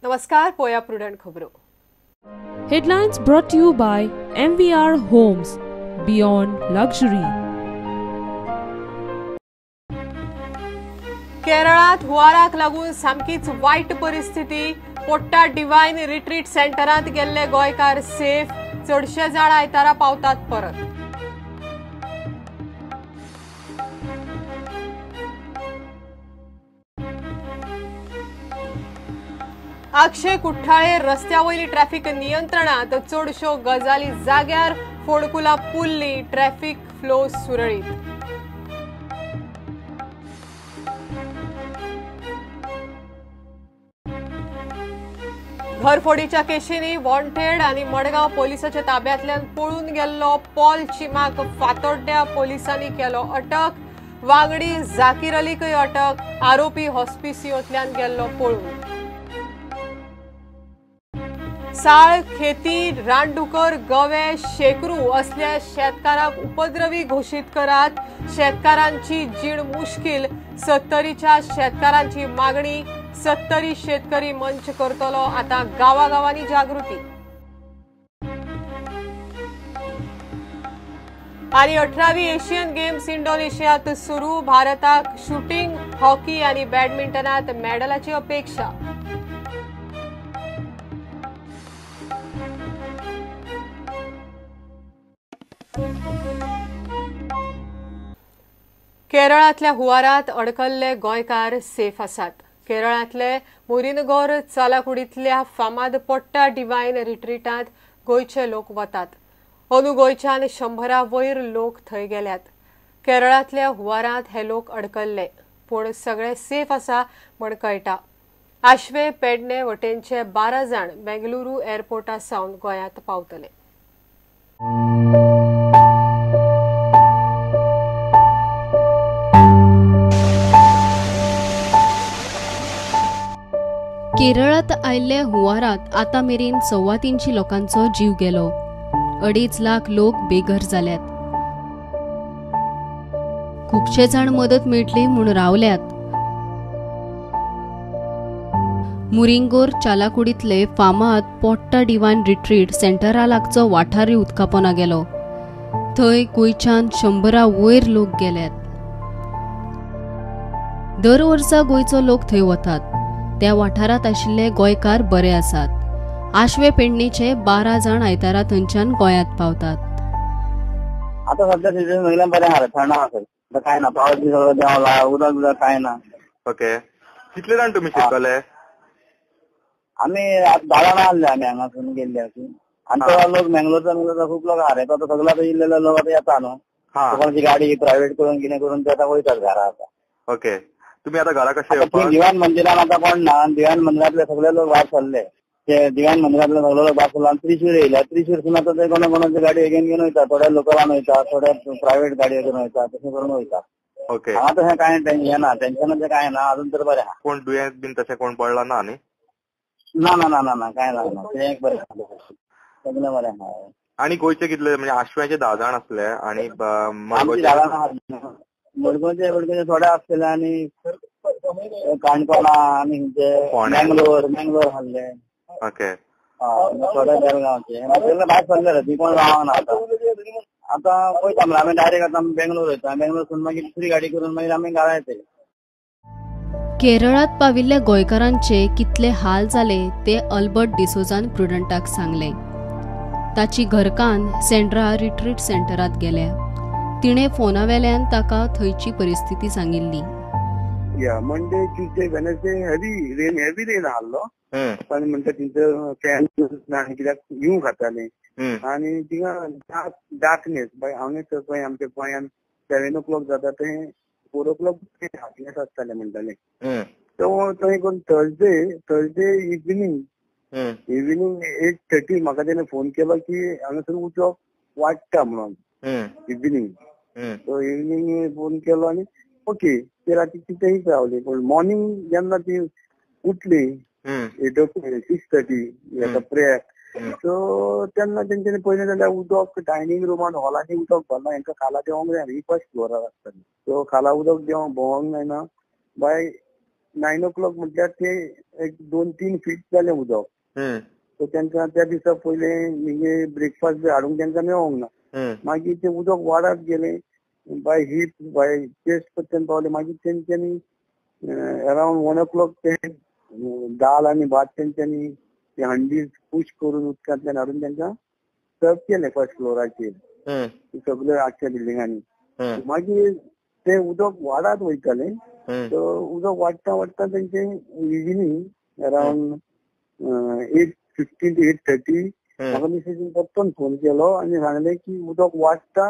नमस्कार, पोया प्रुडंट खबरो. Headlines brought to you by MVR Homes, Beyond Luxury. केरळात हुवाराक लागून सामकीच वाईट परिस्थिती. पोट्टा डिवाइन रिट्रीट सेंटरात गेल्ले गोंयकार सेफ. चडशे जाण आयतारा पावतात परत. अक्षय कुठ्ठाळे रस्त्यावयली ट्रॅफिक नियंत्रणात चडश्यो गजाली जाग्यार. फोंडकुला पुल्ली, ट्रॅफिक फ्लो सुरळीत. घरफोडीच्या केशींनी वॉन्टेड आणि मडगांव पोलिसांच्या ताब्यांतल्यान पळून गेल्लो पॉल चिमाक फातोड्ड्या पोलिसांनी केलो अटक. वांगडी झाकीर अलीकय अटक. आरोपी हॉस्पिसियोंतल्यान गेल्लो पळून. साळ, खेती, रानडुकर, गवे, शेकरू असल्या शेतकारांक उपद्रवी घोषित करात. शेतकारांची जीण मुश्कील. 70च्या शेतकारांची मागणी. 70 शेतकरी मंच करतलो आता गावागावांनी जागृती. आणि 18वी एशियन गेम्स इंडोनेशियात सुरू. भारताक शूटिंग, हॉकी आणि बॅडमिंटनात मेडलाची अपेक्षा. केरळातल्या हुवारात अडकल्ले गोंयकार सेफ आसात. केरळातले मुरीनगोर चालाकुडींतल्या फामाद पोट्टा डिवाइन रिट्रीटांत गोंयचे लोक वतात. अंदू गोंयच्यान 100 वयर लोक थंय गेल्यात. केरळातल्या हुवारांत हे लोक अडकल्ले, पूण सगळे सेफ आसा म्हण कळटा. आशवे पेडणे वटेनचे 12 जाण बेंगलुरू एअरपोर्टा सावन गोंयांत पावतले. केरळात आयिल्ले हुंवारात आतां मेरेन 350 लोकांचो जीव गेलो. 2.5 लाख लोक बेघर जाल्यात. खुबशे जाण मदत मेळटली म्हूण रावल्यात. मुरिंगोर चालाकुडींतले फामाद पोट्टा डिवाइन रिट्रीट सेंटरा लागचो वाठारय उदकापोना गेलो. थंय गोंयच्यान 100 वयर लोक गेल्यात. दर वर्सा गोंयचो लोक थंय वतात. त्या वाठारात आशिल्ले गोंयकार बरे आसात. आशवे पेडणेचे 12 जाण आयतारा थंयच्यान गोंयांत पावतात. आता सध्या सिजन महिला बरे आहात. थंड आसा काय ना, पावस बी सगळं देवला, उदक काय ना. ओके. कितले जाण तुम्ही शिकले? आम्ही 10 जाण आसले. आम्ही हांगासून गेल्ले अशी. आणि तो लोक मेंगलोरचा खूप लोक आहात. आता सगळा इल्लेलो लोक आता येता न्हू. कोणाची गाडी प्रायव्हेट करून कितें करून ते आता वयतात घरा. आता ओके. तुम्ही आता घरा कशे दिवाण मंदिरान आता कोण ना. दिवाण मंदिरातले सगळे लोक भायर सरले. ते दिवाण मंदिरातले सगळे लोक भायर सरले. त्रिशूर येयला. त्रिशूरसून आता ते कोणाची गाडी घेऊन वयता. थोड्या लोकलान वयता, थोड्या प्रायव्हेट गाडी घेऊन वयता, तशें करून वयता. ओके. आता हे काय टेन्शन ना, टेन्शनाचे काय ना. अजून तर बरे आहा. कोण दुयेंत बीन तशें कोण पडला ना न्ही? ना ना ना ना काय ना. ते एक बरें सगळे बरें आहा. आणि गोंयचे कितले म्हणजे आशव्याचे 10 जाण आसले आणि मडगोचे थोडे आसले आणि काणकोणा आणि बेंगलोर आहले. ओके. थोडे बेळगांवचे भायर सरले. ती कोण रावना. आता वयता म्हणजे आमी डायरेक्ट आता बेंगलोर वयता. बेंगलोरसून मागीर दुसरी गाडी करून मागीर आमी घरा येतले. केरळात पाविल्ल्या गोंयकारांचे कितले हाल जाले ते अल्बर्ट डिसोजान प्रुडंटाक सांगले. ताची घरकान्न सेंड्रा रिट्रीट सेंटरात गेल्या. तिणे फोनावेल्यान ताका थंयची परिस्थिती सांगिल्ली. Monday, Tuesday, Wednesday heavy rain आहलो. पण म्हणटा थिंचर फॅन आनी कित्याक हिंव खाताले. आनी थिंगा डार्कनेस हांगा पळय आमच्या गोंयान 7 o'clock जाता ते 4 o'clock डार्कनेस आसताले म्हणटाले. तो थंय कोण थर्सडे इवनिंग 8:30 म्हाका तेणें फोन केलो की हांगासर उदक वाडटा म्हणून इवनिंग. सो इवनिंग फोन केलो आनी ओके ते राती तिथेही रावले. पण मॉर्निंग जेन्ना ती उठली 6:30 प्रेयर, सो तेन्ना तेंच्यांनी पळयलें जाल्यार उदक डायनिंग रुमान हॉलांनी उदक भरना. हांकां खाला देवंक जाय. ही फर्स्ट फ्लोरार आसताली. सो खाला उदक देवंक भोंवंक जायना. बाय 9 o'clock म्हटल्यार ते एक 2-3 फीट जालें उदक. सो तांकां त्या दिसा पयलें ब्रेकफास्ट बी हाडूंक तांकां मेळोंक ना. मागीर ते उदक वाडत गेलें बाय हीप बाय चेस्ट पर्यंत पावले. मागीर तेंच्यांनी अरावंड 1 o'clock ते दाल आनी भात तेंच्यांनी ते हंडीज पुश करून उदकांतल्यान हाडून तांकां सर्व केलें फर्स्ट फ्लोराचेर सगळ्या आख्या बिल्डिंगांनी. मागीर ते उदक वाडत वयतालें. सो उदक वाडटा वाडटा तेंचे इव्हिनिंग अरावंड 8:15 to 8:30 म्हाका मिसेजीन परतून फोन केलो आनी सांगलें की उदक वाडटा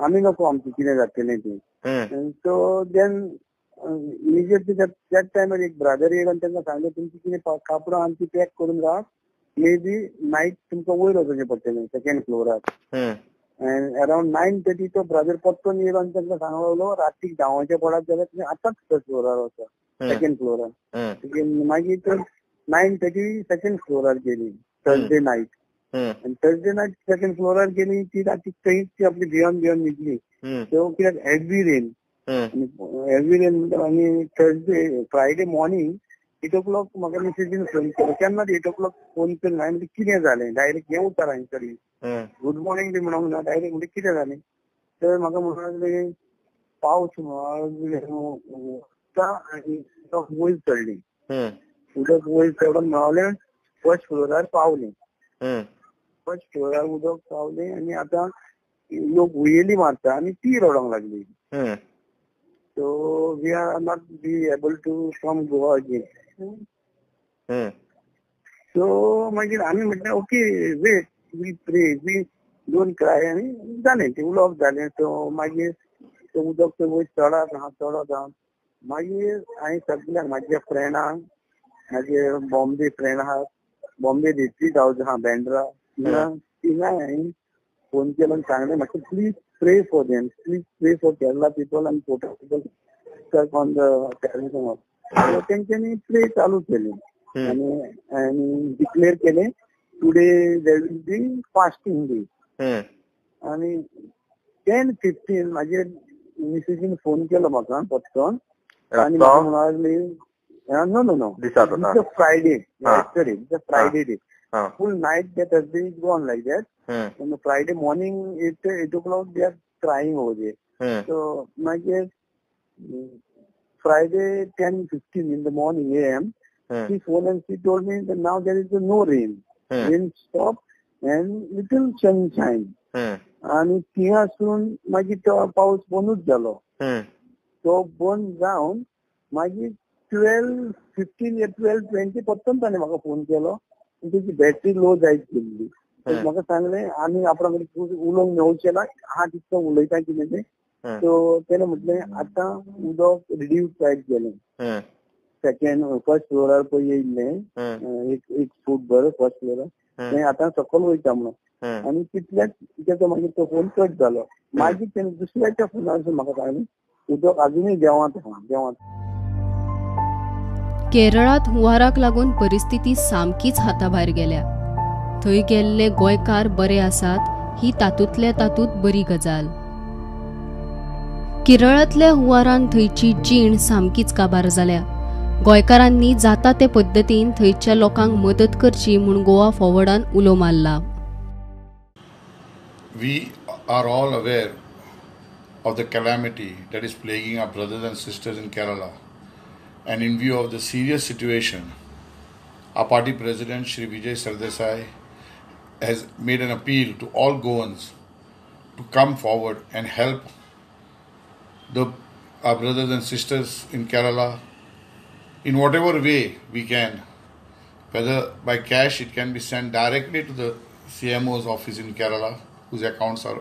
आमी नको आमचें कितें जातलें तें. सो देन इमिजिएटली त्याच टायमार एक ब्रदर येयलो आनी तांकां सांगलें तुमची कितें कापडां आमची पॅक करून राव, मे बी नायट तुमकां वयर वचचें पडटलें सेकंड फ्लोरार. अरावंड 9:30 तो ब्रदर परतून येयलो आनी तांकां सांगूंक लागलो रातीक 10 पडत जाल्यार तुमी आतांच फर्स्ट फ्लोरार वचा सेकंड फ्लोरार. मागीर 9:30 सेकंड फ्लोरार गेली थर्सडे नायट. आनी थर्सडे नायट सेकंड फ्लोरार गेली ती रातीक थंयच ती आपली भियोन न्हिदली. सो कित्याक हेवी रेन आनी थर्सडे फ्रायडे मॉर्निंग 8 o'clock म्हाका मिसेजीन फोन केलो. केन्ना 8 o'clock फोन केलो हांवें म्हणजे कितें जालें डायरेक्ट हें उतर हांवें तरी गुड मॉर्निंग बी म्हणूंक ना डायरेक्ट म्हणजे कितें जालें. तर म्हाका म्हणूंक लागलें पावस आनी उदक वयर चडली. उदक वयर चडून मावलें फर्स्ट फ्लोरार पावलें. फर्स्ट फ्लोरार उदक पावलें आनी आतां लोक हुयेली मारता आनी ती रडोंक लागली. So we are not be able to come Goa again. So मागीर आमी म्हटलें ओके वेट वी प्रे वी डोंट क्राय आनी जालें तें उलोवप जालें. सो मागीर तें उदक तें वयर चडत आहा. मागीर हांवें सगळ्यांक म्हाज्या फ्रेंडांक म्हाजे बॉम्बे फ्रेंड आहात बॉम्बे रिट्रीट हावज आहा बँड्रा थिंगां हांवें फोन केलो आनी सांगलें मातशें please pray for them. Please pray for Kerala people and Kota people stuck on the terrorism. So त्यांनी प्रे चालू केले आणि डिक्लेअर केले today there will be fasting day. आणि 10:15 माझे मिसेजीन फोन केलो म्हाका पटकन आणि म्हाका म्हणाली no it's a Friday yesterday it's a Friday day. Full night that Thursday is gone like that. On the Friday morning, 8 o'clock, they are crying over there. So, my guess, Friday 10:15 in the morning AM, she phoned and she told me that now there is no rain. Rain stopped and little sunshine. आणि तिहासून मागीर तो पाऊस बंदूच जालो. तो बंद जावन मागीर 12:15 या 12:20 परतून ताणें म्हाका फोन केलो. त्याची बॅटरी लो जायत गेल्ली. म्हाका सांगलें आमी आपणा कडेन उलोवंक मेळचें ना हांव तितलो उलयता कितें तें. सो तेणें म्हटलें आतां उदक रिड्यूस जायत गेलें. सेकंड फर्स्ट फ्लोरार पळय येयल्लें एक फूट भर फर्स्ट फ्लोरार तें आतां सकयल वयता म्हणून. आनी तितल्याच तेचो मागीर तो फोन कट जालो. मागीर तेणें दुसऱ्याच्या फोनार म्हाका सांगलें उदक अजुनूय देंवत आहा देंवत. केरळात हुंवाराक लागून परिस्थिती सामकीच हाताभायर गेल्या. थंय गेल्ले गोंयकार बरे आसात ही तातूंतल्या तातूंत बरी गजाल. केरळांतल्या हुंवारान थंयची जीण सामकीच काबार जाल्या. गोंयकारांनी जाता ते पद्दतीन थंयच्या लोकांक मदत करची म्हूण गोवा फॉरवर्डान उलो मारला. We are all aware of the calamity that is plaguing our brothers and sisters in Kerala. And in view of the serious situation, our party president Shri Vijay Sardesai has made an appeal to all Goans to come forward and help our brothers and sisters in Kerala in whatever way we can. Whether by cash, it can be sent directly to the CMO's office in Kerala, whose accounts are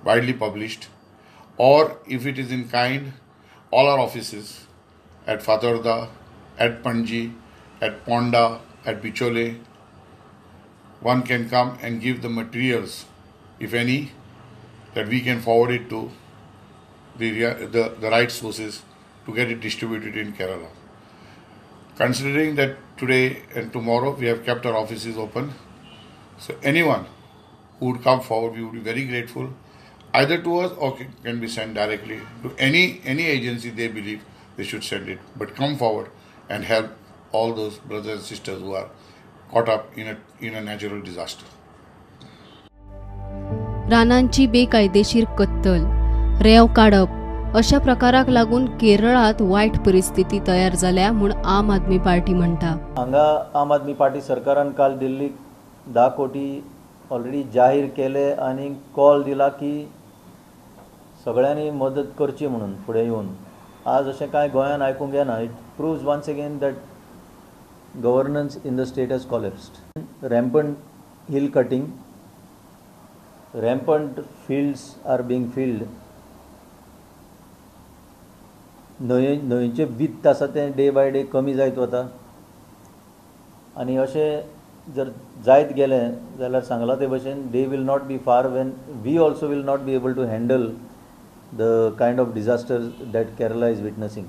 widely published, or if it is in kind, all our offices at Fatarda, at Panji, at Ponda, at Bichole, one can come and give the materials, if any, that we can forward it to the right sources to get it distributed in Kerala. Considering that today and tomorrow we have kept our offices open, so anyone who would come forward, we would be very grateful, either to us or can be sent directly to any agency they believe they should send it. But come forward and help all those brothers and sisters who are caught up in a natural disaster. रानांची बेकायदेशीर कत्तल, रेंव काडप अशा प्रकाराक लागून केरळात वायट परिस्थिती तयार जाल्या म्हूण आम आदमी पार्टी म्हणटा. हांगा आम आदमी पार्टी सरकारान काल दिल्लीक 10 कोटी ऑलरेडी जाहीर केले आनी कॉल दिला की सगळ्यांनी मदत करची म्हणून फुडें येवन. आज अशें कांय गोंयान आयकूंक येना. It proves once again that governance in the state has collapsed. Rampant hill cutting, rampant fields are being filled. न्हंयेचे विथ आसा तें डे बाय डे कमी जायत वता आनी अशें जर जायत गेलें जाल्यार सांगलां ते भशेन day will not be far when we also will not be able to handle the kind of disasters that Kerala is witnessing.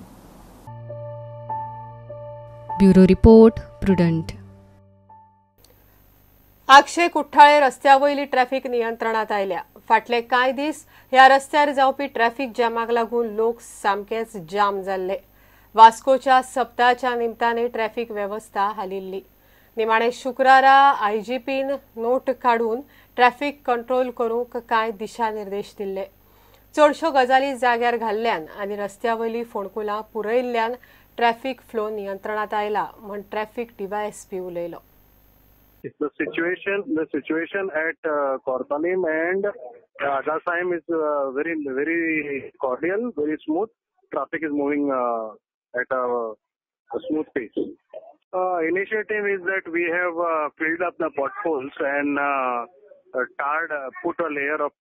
Bureau report, prudent. आक्षे कुठ्ठाळे रस्त्या वयली ट्रॅफिक नियंत्रणात आयल्या. फाटले कांय दीस ह्या रस्त्यार जावपी ट्रॅफिक जॅमाक लागून लोक सामकेच जाम जाल्ले. वास्कोच्या सप्ताहाच्या निमतान ट्रॅफिक वेवस्था हालिल्ली. निमाणे शुक्रारा IGPन नोट काडून ट्रॅफिक कंट्रोल करूंक कांय दिशानिर्देश दिल्ले. चडश्यो गजाली जाग्यार घाल्ल्यान आनी रस्त्या वयली फोंडकुलां पुरयल्ल्यान ट्रॅफिक फ्लो नियंत्रणात आयला म्हण ट्रॅफिक DYSP उलयलो. The situation at Kortalim and Agasaim is very cordial, very smooth. Traffic is moving at a smooth pace. Initiative is that we have filled up the potholes and put a layer of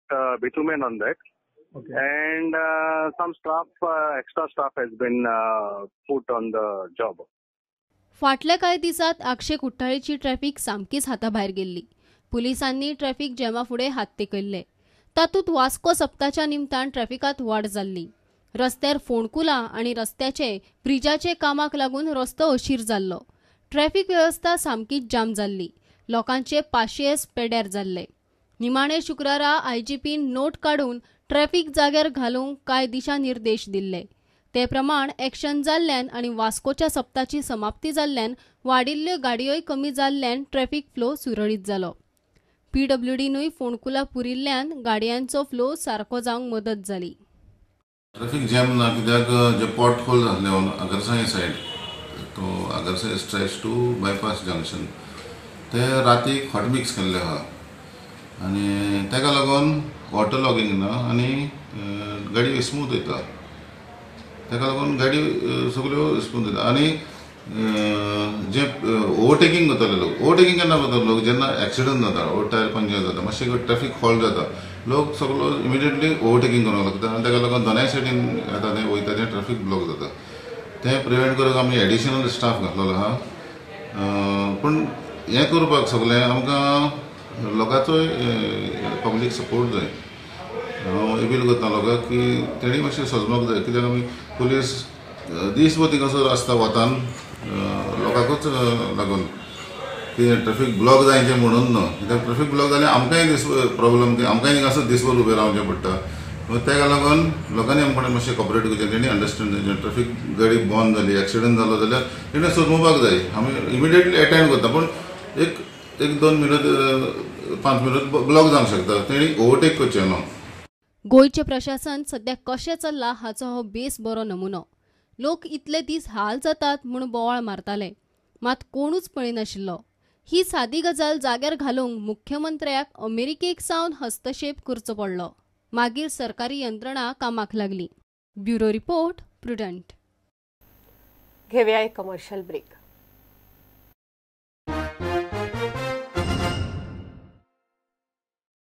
bitumen on that. Okay. And some extra staff has been put on the job. फाटल्या कांय दिसात आक्षे कुठ्ठाळेची traffic सामकीच हाताभायर गेल्ली. पुलिसांनी traffic जॅमा फुडें हात तेकयल्ले. तातूंत वास्को सप्ताच्या निमतान ट्रॅफिकात वाड जाल्ली. रस्त्यार फोंडकुलां आनी रस्त्याचे ब्रिजाचे कामाक लागून रस्तो अशीर जाल्लो. ट्रॅफिक वेवस्था सामकीच जाम जाल्ली. लोकांचे पाशयेस पेड्यार जाल्ले. निमाणे शुक्रारा IGPन नोट काडून ट्रॅफिक जाग्यार घालूंक कांय दिशानिर्देश दिल्ले. ते प्रमाण एक्शन जाल्ल्यान आनी वास्कोच्या सप्ताची समाप्ती जाल्ल्यान वाडिल्ल्यो गाडयोय कमी जाल्ल्यान ट्रॅफिक फ्लो सुरळीत जालो. PWDनूय फोंडकुलां पुरिल्ल्यान गाडयांचो फ्लो सारको जावंक मदत जाली. ट्रॅफिक जॅम ना कित्याक जे पॉट होल जाल्ले ऑन अगरसाई सायड, तो अगरसाई स्ट्रेच टू बायपास जंक्शन, ते रातीक हॉट मिक्स केल्ले आहा आनी ताका लागून वॉटर लॉगिंग ना आनी गाडी स्मूथ वयता. ताका लागून गाडी सगळ्यो स्मूथ वयता. आनी जे ओवरटेकिंग करताले लोक, ओवरटेकिंग केन्ना करता लोक जेन्ना एक्सिडंट जाता, टायर पंक्चर जाता, मातशें ट्रॅफिक हॉल्ट जाता, लोक सगळो इमिडियटली ओवरटेकिंग करपाक लागता आनी ताका लागून दोनाय सायडीन येता तें वयता तें ट्रॅफिक ब्लॉक जाता. तें प्रिवेंट करपाक आमी एडिशनल स्टाफ घातलेलो आहा. पूण हें करपाक सगळें आमकां लोकांचोय पब्लीक सपोर्ट जाय. हांव अपील करता लोकांक की तेणी मातशें सजमोग जाय. कित्याक आमी पुलीस दिसभर कसो आसता वतान लोकांकूच लागून की ट्रॅफिक ब्लॉक जायचें म्हणून न्हू. कित्याक ट्रॅफिक ब्लॉक जाल्यार आमकांय प्रॉब्लम, आमकांय असो दिसभर उबें रावचें पडटा. ताका लागून लोकांनी आमकां मातशें कॉपरेट करचें. तेणी अंडरस्टँड जावचें ट्रॅफिक गाडी बंद जाली, एक्सिडंट जालो जाल्यार तेणें सजमोवपाक जाय. आमी इमिडियटली अटेंड करता, पूण एक 2 मिनट 5 मिनट ब्लॉक जावंक शकता. तेणी ओवरटेक करचें न्हू. गोंयचे प्रशासन सध्या कशें चल्ला हाचो हो बेस बरो नमुनो. लोक इतले दीस हाल जातात म्हूण बोवाळ मारताले, मात कोणूच पळयनाशिल्लो. ही सादी गजाल जाग्यार घालूंक मुख्यमंत्र्याक अमेरिकेक सावन हस्तक्षेप करचो पडलो. मागीर सरकारी यंत्रणा कामाक लागली. Bureau report, prudent. घेवया एक कमर्शियल ब्रेक.